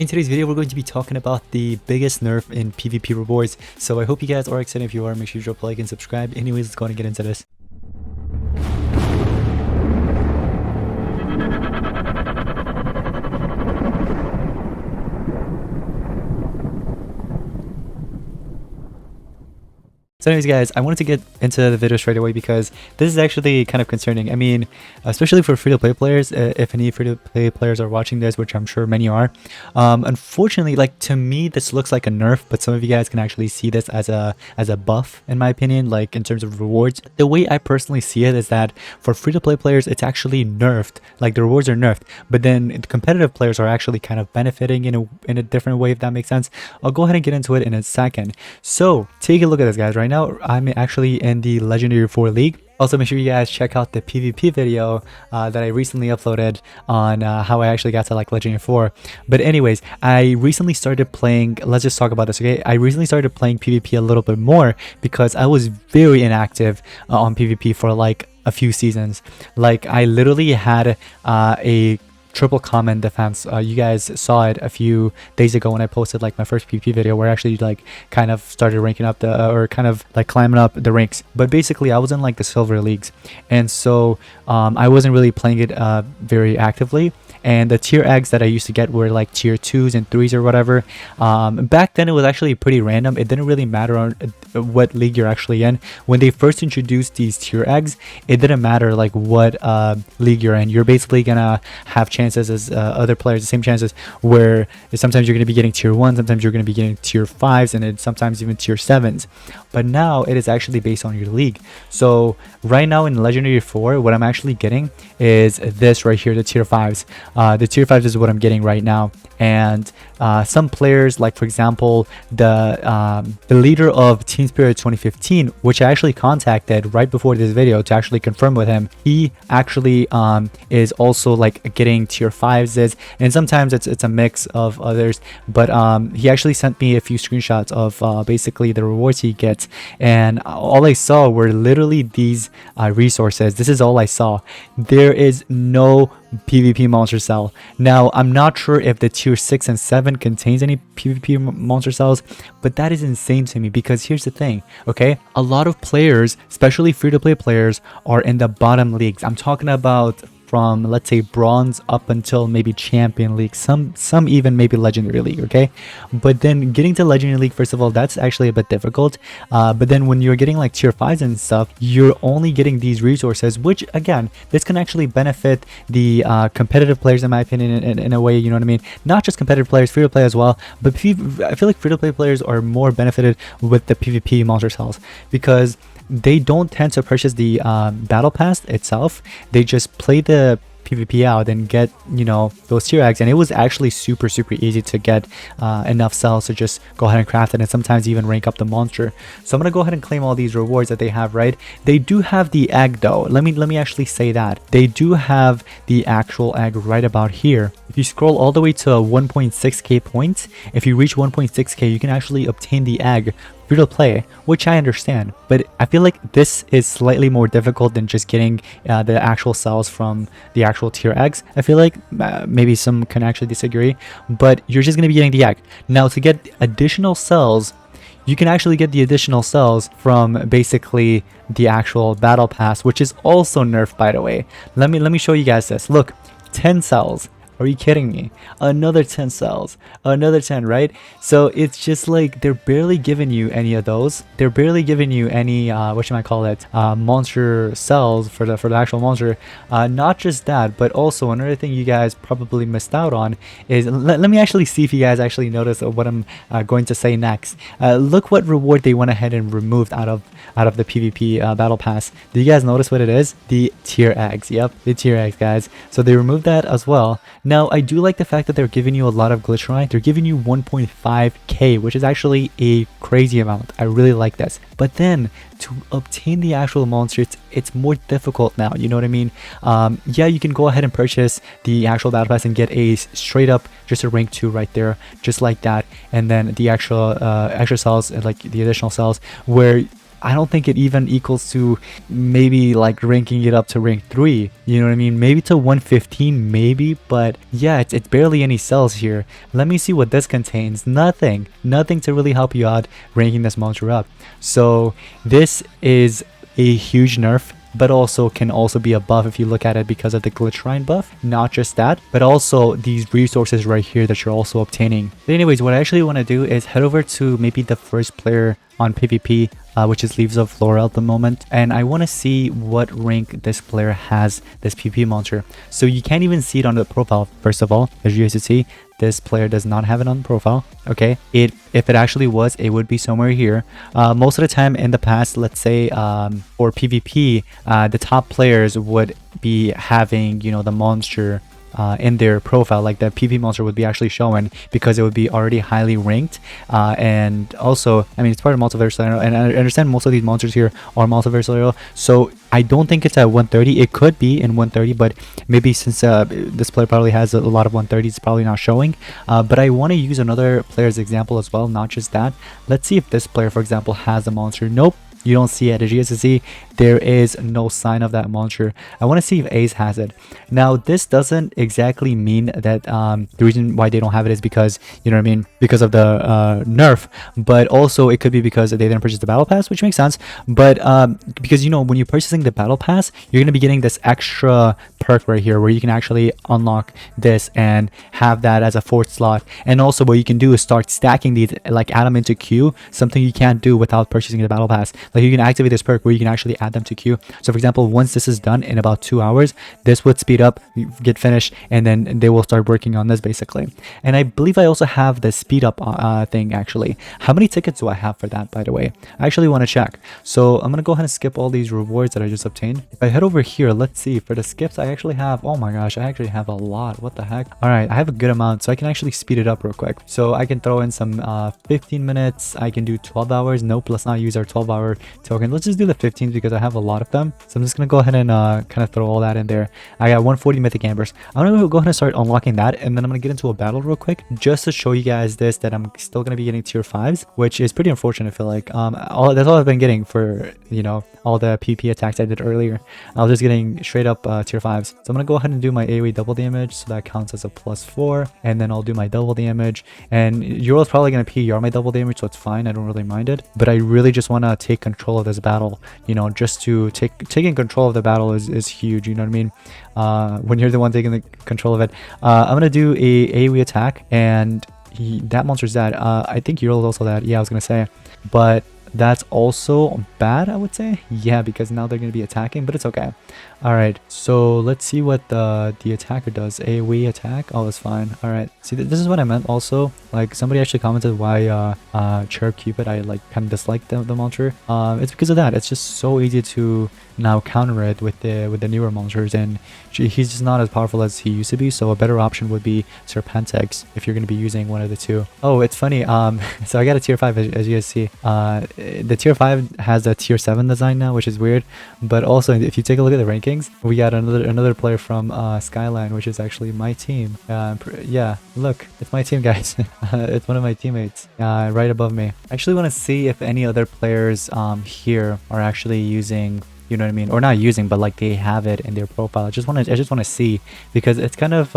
In today's video, we're going to be talking about the biggest nerf in PvP rewards. So I hope you guys are excited. If you are, make sure you drop a like and subscribe. Anyways, let's go and get into this. So anyways guys, I wanted to get into the video straight away because this is actually kind of concerning. I mean, especially for free-to-play players, if any free-to-play players are watching this, which I'm sure many are. Unfortunately, like to me, this looks like a nerf, but some of you guys can actually see this as a buff, in my opinion, like in terms of rewards. The way I personally see it is that for free-to-play players, it's actually nerfed, like the rewards are nerfed, but then the competitive players are actually kind of benefiting in a different way, if that makes sense. I'll go ahead and get into it in a second. So take a look at this, guys. Right now I'm actually in the Legendary 4 League. Also, make sure you guys check out the PvP video that I recently uploaded on how I actually got to like Legendary 4. But anyways, I recently started playing, let's just talk about this, okay? I recently started playing PvP a little bit more because I was very inactive on PvP for like a few seasons. Like I literally had a triple common defense. You guys saw it a few days ago when I posted like my first PvP video where I actually like kind of started ranking up the or kind of like climbing up the ranks. But basically I was in like the silver leagues, and so I wasn't really playing it very actively. And the tier eggs that I used to get were like tier 2s and 3s or whatever. Back then it was actually pretty random. It didn't really matter on what league you're actually in. When they first introduced these tier eggs, it didn't matter like what league you're in. You're basically gonna have chances as other players, the same chances, where sometimes you're gonna be getting tier 1, sometimes you're gonna be getting tier 5s, and then sometimes even tier 7s. But now it is actually based on your league. So right now in Legendary 4, what I'm actually getting is this right here, the tier 5s. The tier 5s is what I'm getting right now. And some players, like for example the leader of Team Spirit 2015, which I actually contacted right before this video to actually confirm with him, he actually is also like getting tier 5s, and sometimes it's a mix of others. But he actually sent me a few screenshots of basically the rewards he gets, and all I saw were literally these resources. This is all I saw. There is no PvP monster cell. Now I'm not sure if the tier 6 and 7 contains any PvP monster cells, but that is insane to me because here's the thing, okay? A lot of players, especially free-to-play players, are in the bottom leagues. I'm talking about from, let's say, bronze up until maybe champion league, some even maybe legendary league, okay? But then getting to legendary league, first of all, that's actually a bit difficult. But then when you're getting like tier 5s and stuff, you're only getting these resources, which again, this can actually benefit the competitive players, in my opinion, in a way, you know what I mean? Not just competitive players, free to play as well, but I feel like free to play players are more benefited with the PvP monster cells because they don't tend to purchase the battle pass itself. They just play the PvP out and get, you know, those tier eggs, and it was actually super easy to get enough cells to just go ahead and craft it and sometimes even rank up the monster. So I'm gonna go ahead and claim all these rewards that they have, right? They do have the egg though. Let me actually say that they do have the actual egg right about here. If you scroll all the way to 1.6k points, if you reach 1.6k, you can actually obtain the egg free to play, which I understand, but I feel like this is slightly more difficult than just getting the actual cells from the actual tier eggs. I feel like maybe some can actually disagree, but you're just going to be getting the egg. Now to get additional cells, you can actually get the additional cells from basically the actual battle pass, which is also nerfed, by the way. Let me show you guys this. Look, 10 cells. Are you kidding me? Another 10 cells, another 10, right? So it's just like they're barely giving you any of those. They're barely giving you any what should I call it, monster cells for the actual monster. Not just that, but also another thing you guys probably missed out on is let me actually see if you guys actually notice what I'm going to say next. Look what reward they went ahead and removed out of the PvP battle pass. Do you guys notice what it is? The tier eggs. Yep, the tier eggs, guys. So they removed that as well. Now, I do like the fact that they're giving you a lot of glitch ride. They're giving you 1.5k, which is actually a crazy amount. I really like this. But then, to obtain the actual monster, it's more difficult now, you know what I mean? Yeah, you can go ahead and purchase the actual battle pass and get a straight up, just a rank 2 right there, just like that. And then the actual extra cells, like the additional cells, where I don't think it even equals to maybe like ranking it up to rank 3. You know what I mean? Maybe to 115, maybe, but yeah, it's barely any cells here. Let me see what this contains. Nothing to really help you out ranking this monster up. So this is a huge nerf, but also can also be a buff if you look at it because of the glitch shrine buff. Not just that, but also these resources right here that you're also obtaining. But anyways, what I actually want to do is head over to maybe the first player on PvP, which is Leaves of Flora at the moment, and I want to see what rank this player has this PvP monster. So you can't even see it on the profile. First of all, as you guys can see, this player does not have it on the profile. Okay, if it actually was, it would be somewhere here. Most of the time in the past, let's say for PvP, the top players would be having, you know, the monster in their profile, like the PvP monster would be actually showing because it would be already highly ranked. And also, I mean, it's part of multiverse, and I understand most of these monsters here are multiversal, so I don't think it's at 130. It could be in 130, but maybe since this player probably has a lot of 130s, it's probably not showing. But I want to use another player's example as well, not just that. Let's see if this player, for example, has a monster. Nope, you don't see it. As you guys can see, there is no sign of that monster. I want to see if Ace has it. Now, this doesn't exactly mean that the reason why they don't have it is because, you know what I mean, because of the nerf, but also it could be because they didn't purchase the battle pass, which makes sense. But because, you know, when you're purchasing the battle pass, you're going to be getting this extra perk right here where you can actually unlock this and have that as a 4th slot. And also what you can do is start stacking these, like add them into queue, something you can't do without purchasing the battle pass. Like you can activate this perk where you can actually add them to queue. So for example, once this is done in about 2 hours, this would speed up, get finished, and then they will start working on this basically. And I believe I also have the speed up thing actually. How many tickets do I have for that, by the way? I actually want to check. So I'm gonna go ahead and skip all these rewards that I just obtained. If I head over here, let's see, for the skips I actually have, oh my gosh, I actually have a lot. What the heck? All right, I have a good amount, so I can actually speed it up real quick. So I can throw in some 15 minutes. I can do 12 hours. Nope, let's not use our 12-hour token. Let's just do the 15s because I have a lot of them. So I'm just gonna go ahead and kind of throw all that in there. I got 140 mythic ambers. I'm gonna go ahead and start unlocking that, and then I'm gonna get into a battle real quick just to show you guys this, that I'm still gonna be getting tier 5s, which is pretty unfortunate. I feel like that's all I've been getting for, you know, all the PP attacks I did earlier. I was just getting straight up tier 5s. So I'm gonna go ahead and do my AoE double damage, so that counts as a +4, and then I'll do my double damage. And Euro's probably gonna PR my double damage, so it's fine. I don't really mind it, but I really just want to take control of this battle. You know, just to taking control of the battle is huge. You know what I mean? When you're the one taking the control of it. I'm gonna do a AoE attack, and that monster's dead. I think Euro is also dead. Yeah, I was gonna say, but that's also bad, I would say. Yeah, because now they're gonna be attacking, but it's okay. All right, so let's see what the attacker does. AoE attack. Oh, it's fine. All right, see, this is what I meant also. Like, somebody actually commented why Cherub Cupid, I like kind of disliked the monster. It's because of that. It's just so easy to now counter it with the newer monsters, and he's just not as powerful as he used to be. So a better option would be Serpentex if you're going to be using one of the two. Oh, it's funny. So I got a tier 5 as you guys see. The tier 5 has a tier 7 design now, which is weird. But also, if you take a look at the rankings, we got another player from Skyline, which is actually my team. Yeah, look, it's my team, guys. It's one of my teammates right above me. I actually want to see if any other players here are actually using, you know what I mean, or not using, but like they have it in their profile. I just want to see, because it's kind of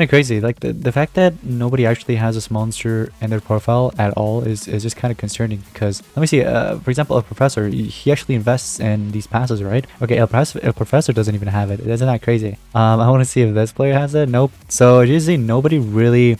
crazy. Like the fact that nobody actually has this monster in their profile at all is just kind of concerning. Because let me see, for example, a professor, he actually invests in these passes, right? Okay, a professor doesn't even have it. Isn't that crazy? I want to see if this player has it. Nope. So as you see, nobody really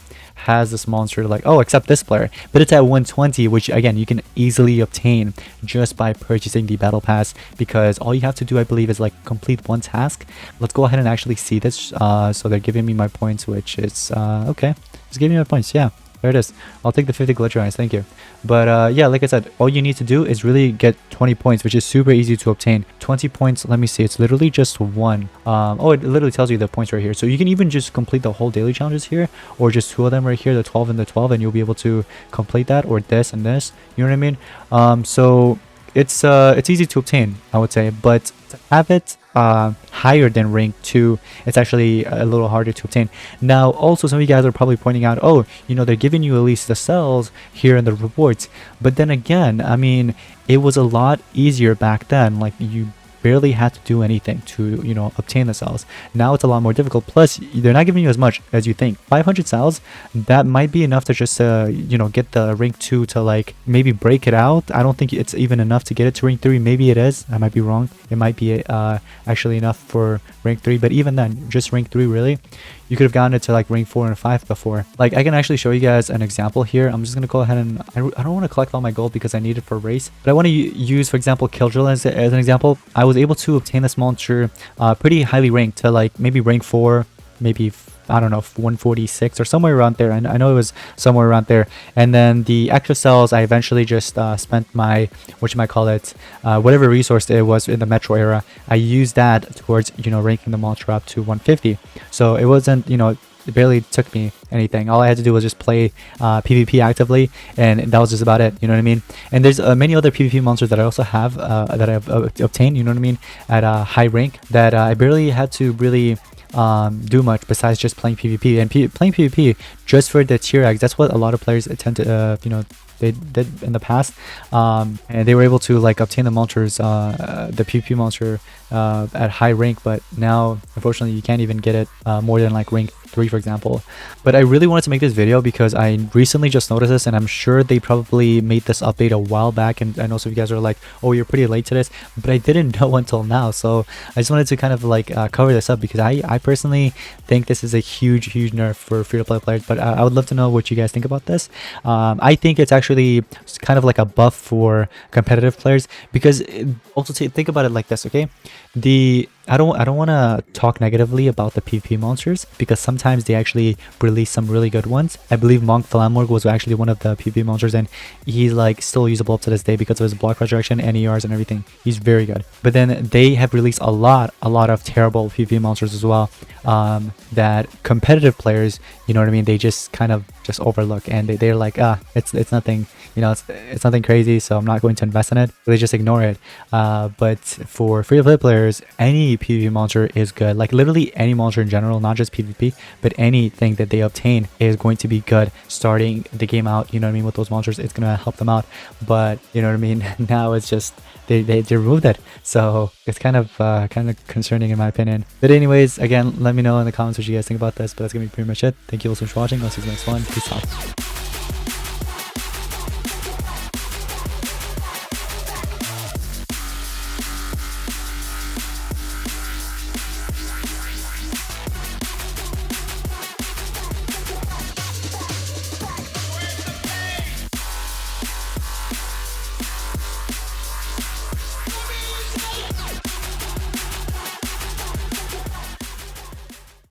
has this monster, like, oh, except this player, but it's at 120, which again you can easily obtain just by purchasing the battle pass, because all you have to do, I believe, is like complete one task. Let's go ahead and actually see this. So they're giving me my points, which is okay, just give me my points. Yeah, there it is. I'll take the 50 glitch eyes, thank you. But yeah, like I said, all you need to do is really get 20 points, which is super easy to obtain. 20 points, let me see, it's literally just one. Oh, it literally tells you the points right here. So you can even just complete the whole daily challenges here, or just 2 of them right here, the 12 and the 12, and you'll be able to complete that, or this and this, you know what I mean? So it's easy to obtain, I would say, but to have it higher than rank 2, it's actually a little harder to obtain. Now also some of you guys are probably pointing out, oh, you know, they're giving you at least the cells here in the rewards, but then again, I mean, it was a lot easier back then. Like, you barely had to do anything to, you know, obtain the cells. Now it's a lot more difficult, plus they're not giving you as much as you think. 500 cells, that might be enough to just you know, get the rank 2 to like maybe break it out. I don't think it's even enough to get it to rank 3. Maybe it is, I might be wrong. It might be actually enough for rank 3, but even then, just rank 3 really, you could have gotten it to like rank 4 and 5 before. Like, I can actually show you guys an example here. I'm just gonna go ahead and I don't want to collect all my gold because I need it for race, but I want to use, for example, Killjoy as an example. I was able to obtain this monster pretty highly ranked to like maybe rank 4, maybe I don't know, 146 or somewhere around there. I know it was somewhere around there. And then the extra cells, I eventually just spent my, whatever resource it was in the Metro era, I used that towards, you know, ranking the monster up to 150. So it wasn't, you know, it barely took me anything. All I had to do was just play PvP actively, and that was just about it, you know what I mean? And there's many other PvP monsters that I also have that I've obtained, you know what I mean, at a high rank, that I barely had to really do much besides just playing PvP. And playing PvP just for the tier eggs, that's what a lot of players tend to you know, they did in the past, and they were able to like obtain the monsters, the PvP monster at high rank, but now unfortunately you can't even get it more than like rank 3, for example. But I really wanted to make this video because I recently just noticed this, and I'm sure they probably made this update a while back, and I know some of you guys are like, oh, you're pretty late to this, but I didn't know until now. So I just wanted to kind of like cover this up because I personally think this is a huge nerf for free-to-play players. But I would love to know what you guys think about this. I think it's actually kind of like a buff for competitive players, because also think about it like this, okay? I don't want to talk negatively about the PvP monsters, because sometimes they actually release some really good ones. I believe Monk Flamorg was actually one of the PvP monsters, and he's like still usable up to this day because of his block resurrection, NERs and everything. He's very good. But then they have released a lot of terrible PvP monsters as well, that competitive players, you know what I mean, they just kind of just overlook, and they're like, it's nothing, you know, it's nothing crazy, so I'm not going to invest in it. They just ignore it. But for free-to-play players, any PvP monster is good. Like literally any monster in general, not just PvP, but anything that they obtain is going to be good starting the game out, you know what I mean, with those monsters. It's gonna help them out. But you know what I mean, now it's just they removed it, so it's kind of concerning in my opinion. But anyways, again, let me know in the comments what you guys think about this. But that's gonna be pretty much it. Thank you all so much for watching. I'll see you in the next one. Peace out.